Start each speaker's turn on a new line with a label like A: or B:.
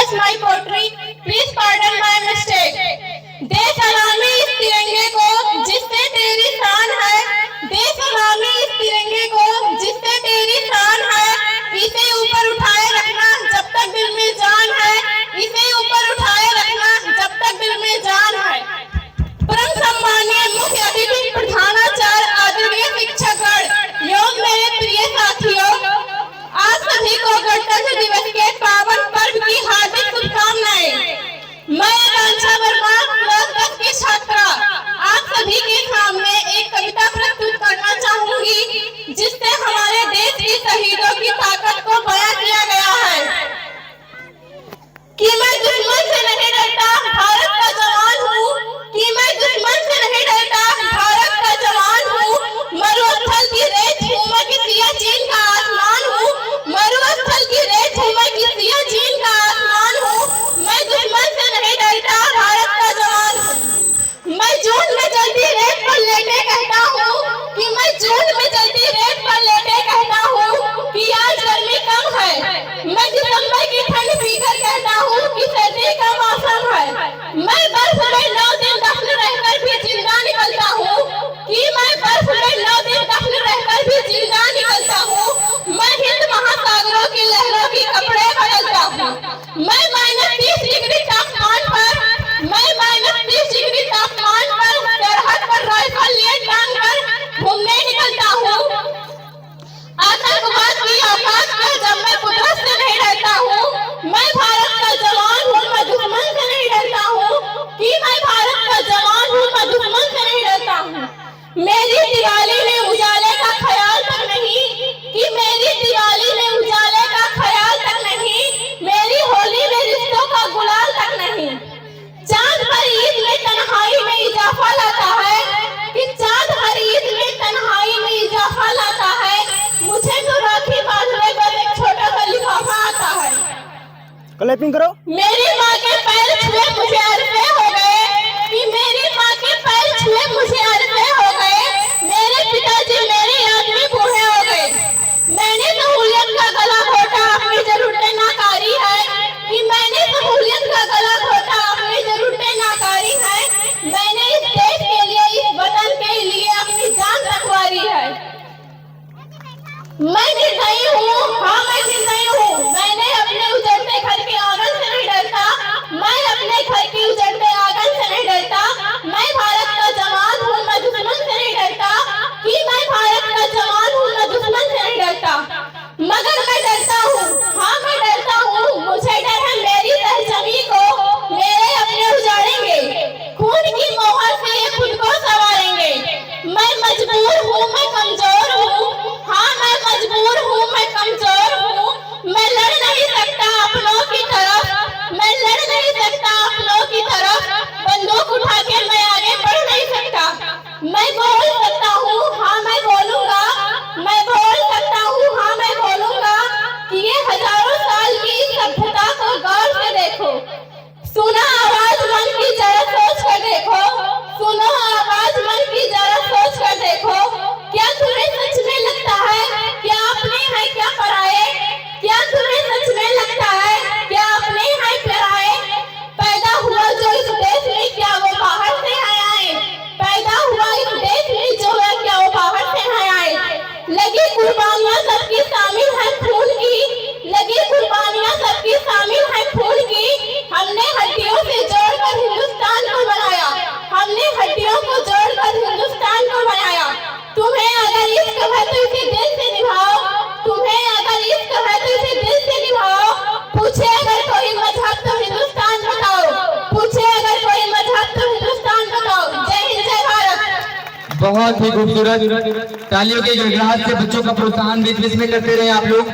A: express my poetry. Please pardon my mistake. दे सलामी इस तिरंगे को जिससे तेरी शान है, दे सलामी इस तिरंगे को जिससे तेरी शान है। इसे ऊपर उठाए रखना जब तक दिल में जान है, इसे ऊपर उठाए रखना जब तक दिल में जान है। परम सम्मानीय मुख्य अतिथि प्रधानाचार्य आदरणीय शिक्षकगण, योग मेरे प्रिय साथियों, आज सभी को गणतंत्र दिवस के पावन पर्व की हार्दिक शुभकामनाएं। मैं आकांक्षा वर्मा क्लास 10 की छात्रा आप सभी के सामने एक कविता प्रस्तुत करना चाहूंगी जिससे हमारे देश के शहीदों की ताकत को बयां किया गया है। कि मैं दुश्मन से नहीं डरता, भारत का जवान हूँ, कि मैं दुश्मन से नहीं डरता, भारत का जवान हूँ। मरुस्थल की रेत हूँ मैं कि सियाचिन का आसमान हूँ, मरुस्थल की रेत हूँ मैं कि सियाचिन का आसमान हूँ। मैं दुश्मन से नहीं डरता, भारत का जवान हूँ। मैं जून में जल्दी रेत पर लेटे कहता हूँ, कि मैं जून में जल्दी रेत पर लेटे कहता हूँ कि आज गर्मी कम है। मैं दिसंबर की ठंड पीकर कहता हूँ कि सर्दी का मौसम है। मैं बर्फ में 9 दिन दफन रहकर भी जिंदा निकलता हूँ, कि मैं बर्फ में 9 दिन दफन रहकर भी जिंदा निकलता हूँ। मैं हिंद महासागरों की लहरों के कपड़े बदलता हूँ। मैं -30 डिग्री तापमान पर, मैं -30 डिग्री तापमान पर सरहद पर राइफल लिए टांग कर घूमने निकलता हूँ। आतंकवाद की औकात में जब मैं कुदरत से नहीं डरता हूँ। मैं भारत का जवान हूँ, मैं दुश्मन से नहीं डरता हूँ, कि मैं भारत का जवान हूँ, मैं दुश्मन से नहीं डरता हूँ। मेरी दिवाली में उजाले का ख्याल तक नहीं, कि मेरी दिवाली में उजाले का ख्याल तक नहीं, मेरी होली में रिश्तों का गुलाल तक नहीं। चांद पर ईद में तन्हाई में इजाफा लाता है, कि चांद पर ईद में तन्हाई में इजाफा लाता है। मुझे तो राखी बांधने पर एक छोटा सा लिफाफा आता है।
B: क्लैपिंग करो।
A: मेरी माँ के पैर छुए मुझे अरसे हो गए, कि मेरी माँ के पैर छुए मुझे अरसे हो गए। मेरे पिताजी मेरे याद में बूढ़े हो गए। मैंने सहूलियत का गला घोटा, अपनी जरूरतें नाकारी है, कि मैंने सहूलियत का गला घोटा, अपनी जरूरतें नाकारी है। मैंने इस देश के लिए, इस वतन के लिए अपनी जान रखवारी है। मैं निर्दयी हूँ, हाँ मैं निर्दयी हूँ। मैंने अपने उजड़ते घर के आंगन से नहीं डरता, मैं अपने घर के उजड़ते आंगन से नहीं डरता। मैं भारत का जवान हूँ, मैं दुश्मन से नहीं डरता, कि मैं भारत का जवान हूँ, मैं दुश्मन से नहीं डरता। मगर मैं डरता हूँ, हाँ मैं डरता हूँ। मुझे डर है मेरी सरजमी को मेरे अपने उजाड़ेंगे, खून की मोहर से ये खुद को संवारेंगे। मैं मजबूर हूँ, मैं कमजोर हूँ, हाँ मैं मजबूर हूँ, मैं कमजोर हूँ। मैं लड़ नहीं सकता अपनों की तरफ, मैं लड़ नहीं सकता अपनों की तरफ। बंदूक उठा के मैं आगे बढ़ नहीं सकता। मैं बोल सकता हूँ, हाँ मैं बोलूंगा, मैं बोल सकता हूँ, हाँ मैं बोलूंगा, कि ये हजारों साल की सभ्यता को गौर से देखो। सुना आवाज मन की जरा सोच कर देखो, सुनो आवाज मन की जरा सोच कर देखो। क्या तुम्हें सच में लगता है क्या अपने हैं क्या पराए? क्या तुम्हें सच में लगता है क्या अपने हैं पराए? पैदा हुआ जो इस देश में क्या वो बाहर से आए? पैदा हुआ इस देश में जो है क्या वो बाहर से आए? लगी कुर्बानियां सबकी शामिल है खून की, लगी कुर्बानियां सबकी शामिल है खून की। हमने हड्डियों से जोड़कर हिंदुस्तान को बनाया, हमने हड्डियों को जोड़कर हिंदुस्तान को बनाया। तुम्हें अगर इश्क है तो इसे दिल से निभाओ, तुम्हें अगर इश्क है तो इसे दिल से निभाओ। पूछे अगर कोई मजहब तो हिंदुस्तान बताओ, पूछे अगर कोई मजहब तो हिंदुस्तान बताओ। जय हिंद जय भारत।
C: बहुत ही खूबसूरत तालियों के गड़गड़ाहट से बच्चों का प्रोत्साहन बीच बीच में करते रहे आप लोग।